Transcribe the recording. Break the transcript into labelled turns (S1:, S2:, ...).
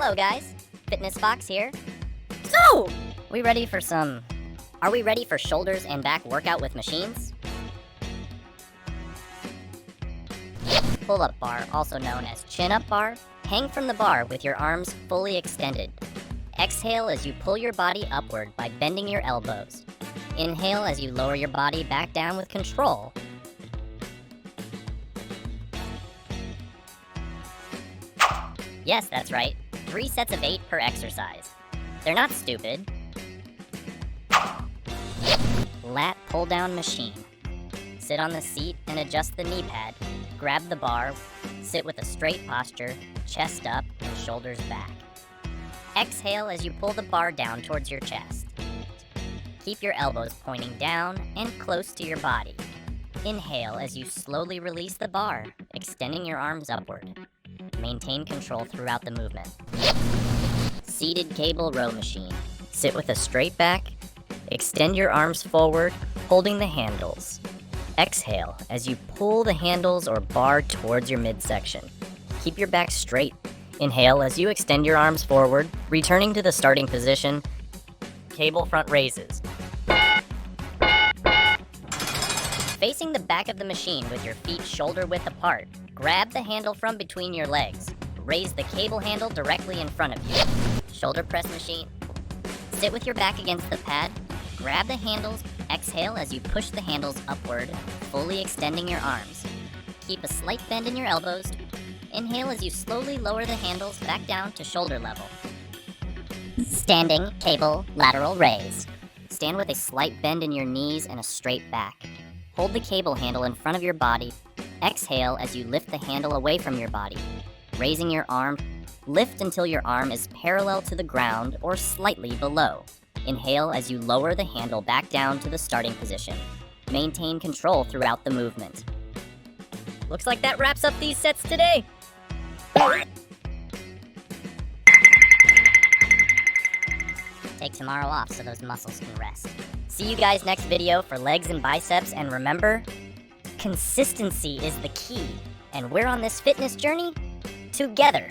S1: Hello guys, Fitness Fox here. So, are we ready for shoulders and back workout with machines? Pull-up bar, also known as chin-up bar, hang from the bar with your arms fully extended. Exhale as you pull your body upward by bending your elbows. Inhale as you lower your body back down with control. Yes, that's right. 3 sets of 8 per exercise. They're not stupid. Lat pull-down machine. Sit on the seat and adjust the knee pad. Grab the bar, sit with a straight posture, chest up and shoulders back. Exhale as you pull the bar down towards your chest. Keep your elbows pointing down and close to your body. Inhale as you slowly release the bar, extending your arms upward. Maintain control throughout the movement. Seated cable row machine. Sit with a straight back. Extend your arms forward, holding the handles. Exhale as you pull the handles or bar towards your midsection. Keep your back straight. Inhale as you extend your arms forward, returning to the starting position. Cable front raises. Facing the back of the machine with your feet shoulder width apart, grab the handle from between your legs. Raise the cable handle directly in front of you. Shoulder press machine. Sit with your back against the pad. Grab the handles. Exhale as you push the handles upward, fully extending your arms. Keep a slight bend in your elbows. Inhale as you slowly lower the handles back down to shoulder level. Standing cable lateral raise. Stand with a slight bend in your knees and a straight back. Hold the cable handle in front of your body. Exhale as you lift the handle away from your body. Raising your arm, lift until your arm is parallel to the ground or slightly below. Inhale as you lower the handle back down to the starting position. Maintain control throughout the movement. Looks like that wraps up these sets today. Take tomorrow off so those muscles can rest. See you guys next video for legs and biceps, and remember, consistency is the key, and we're on this fitness journey together.